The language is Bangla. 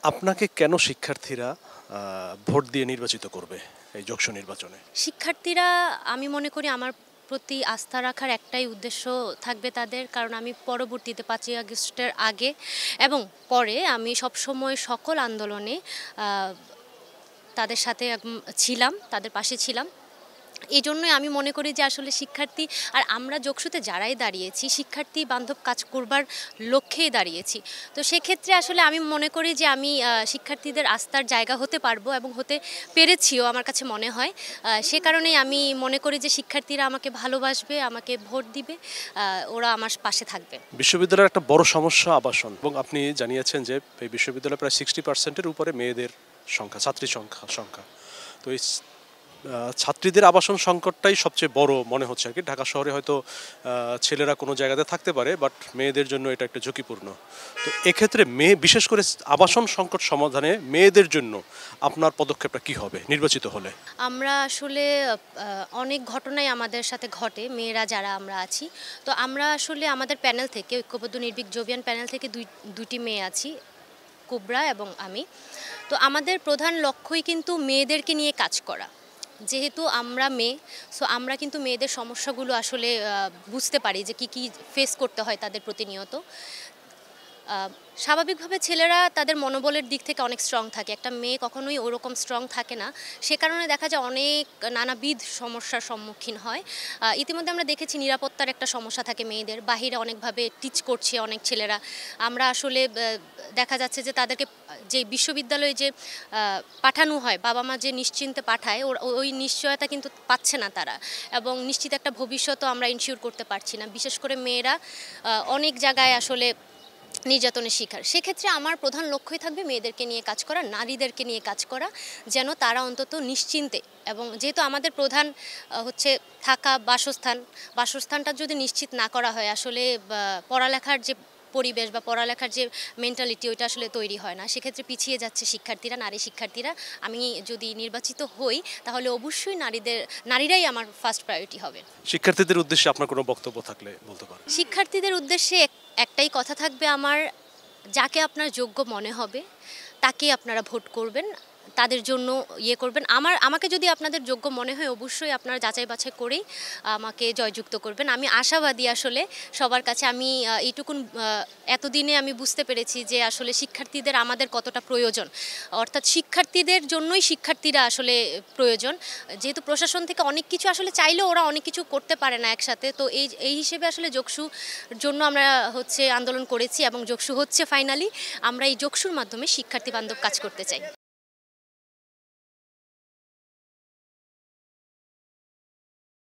আপনাকে কেন শিক্ষার্থীরা ভোট দিয়ে নির্বাচিত করবে এই যৌক্তিক নির্বাচনে? শিক্ষার্থীরা আমি মনে করি আমার প্রতি আস্থা রাখার একটাই উদ্দেশ্য থাকবে তাদের, কারণ আমি পরবর্তীতে 5ই আগস্টের আগে এবং পরে আমি সবসময় সকল আন্দোলনে তাদের সাথে ছিলাম, তাদের পাশে ছিলাম। এই জন্যই আমি মনে করি যে আসলে শিক্ষার্থী আর আমরা যোগসুতে যারাই দাঁড়িয়েছি শিক্ষার্থী বান্ধব কাজ করবার লক্ষ্যেই দাঁড়িয়েছি। তো সেক্ষেত্রে আসলে আমি মনে করি যে আমি শিক্ষার্থীদের আস্থার জায়গা হতে পারবো এবং হতে পেরেছিও আমার কাছে মনে হয়। সে কারণেই আমি মনে করি যে শিক্ষার্থীরা আমাকে ভালোবাসবে, আমাকে ভোট দিবে, ওরা আমার পাশে থাকবে। বিশ্ববিদ্যালয়ের একটা বড় সমস্যা আবাসন, এবং আপনি জানিয়েছেন যে এই বিশ্ববিদ্যালয়ে প্রায় 60%-এর উপরে মেয়েদের সংখ্যা, ছাত্রীর সংখ্যা। তো এই ছাত্রীদের আবাসন সংকটটাই সবচেয়ে বড় মনে হচ্ছে আর কি। ঢাকা শহরে হয়তো ছেলেরা কোনো জায়গাতে থাকতে পারে, বাট মেয়েদের জন্য এটা একটা ঝুঁকিপূর্ণ। তো এক্ষেত্রে বিশেষ করে আবাসন সংকট সমাধানে মেয়েদের জন্য আপনার পদক্ষেপটা কি হবে নির্বাচিত হলে? আমরা আসলে অনেক ঘটনাই আমাদের সাথে ঘটে, মেয়েরা যারা আমরা আছি। তো আমরা আসলে আমাদের প্যানেল থেকে, ঐক্যবদ্ধ নির্ভীক জোবিয়ান প্যানেল থেকে দুটি মেয়ে আছি, কুবরা এবং আমি। তো আমাদের প্রধান লক্ষ্যই কিন্তু মেয়েদেরকে নিয়ে কাজ করা। যেহেতু আমরা মেয়ে, সো আমরা কিন্তু মেয়েদের সমস্যাগুলো আসলে বুঝতে পারি যে কি ফেস করতে হয় তাদের প্রতিনিয়ত। স্বাভাবিকভাবে ছেলেরা তাদের মনোবলের দিক থেকে অনেক স্ট্রং থাকে, একটা মেয়ে কখনোই ওরকম স্ট্রং থাকে না। সে কারণে দেখা যায় অনেক নানাবিধ সমস্যার সম্মুখীন হয়। ইতিমধ্যে আমরা দেখেছি নিরাপত্তার একটা সমস্যা থাকে মেয়েদের, বাহিরে অনেকভাবে টিচ করছে অনেক ছেলেরা। আমরা আসলে দেখা যাচ্ছে যে তাদেরকে যে বিশ্ববিদ্যালয়ে যে পাঠানো হয়, বাবা মা যে নিশ্চিন্তে পাঠায়, ওই নিশ্চয়তা কিন্তু পাচ্ছে না তারা, এবং নিশ্চিত একটা ভবিষ্যতও আমরা ইনশিওর করতে পারছি না। বিশেষ করে মেয়েরা অনেক জায়গায় আসলে নির্যাতনের শিকার। সেক্ষেত্রে আমার প্রধান লক্ষ্যই থাকবে মেয়েদেরকে নিয়ে কাজ করা, নারীদেরকে নিয়ে কাজ করা, যেন তারা অন্তত নিশ্চিন্তে, এবং যেহেতু আমাদের প্রধান হচ্ছে থাকা বাসস্থানটা যদি নিশ্চিত না করা হয়, আসলে পড়ালেখার যে পরিবেশ বা পড়ালেখার যে মেন্টালিটি, ওইটা আসলে তৈরি হয় না। সেক্ষেত্রে পিছিয়ে যাচ্ছে শিক্ষার্থীরা, নারী শিক্ষার্থীরা। আমি যদি নির্বাচিত হই তাহলে অবশ্যই নারীরাই আমার ফার্স্ট প্রায়োরিটি হবে। শিক্ষার্থীদের উদ্দেশ্যে আপনার কোনো বক্তব্য থাকলে বলতে পারেন। শিক্ষার্থীদের উদ্দেশ্যে একটাই কথা থাকবে আমার, যাকে আপনার যোগ্য মনে হবে তাকেই আপনারা ভোট করবেন, তাদের জন্য করবেন। আমাকে যদি আপনাদের যোগ্য মনে হয় অবশ্যই আপনারা যাচাই বাছাই করেই আমাকে জয়যুক্ত করবেন। আমি আশাবাদী আসলে সবার কাছে। আমি এইটুকুন এতদিনে আমি বুঝতে পেরেছি যে আসলে শিক্ষার্থীদের আমাদের কতটা প্রয়োজন, অর্থাৎ শিক্ষার্থীদের জন্যই শিক্ষার্থীরা আসলে প্রয়োজন। যেহেতু প্রশাসন থেকে অনেক কিছু আসলে চাইলেও ওরা অনেক কিছু করতে পারে না একসাথে, তো এই হিসেবে আসলে যোগসুর জন্য আমরা আন্দোলন করেছি এবং যোগসু হচ্ছে ফাইনালি। আমরা এই যোগসুর মাধ্যমে শিক্ষার্থী বান্ধব কাজ করতে চাই।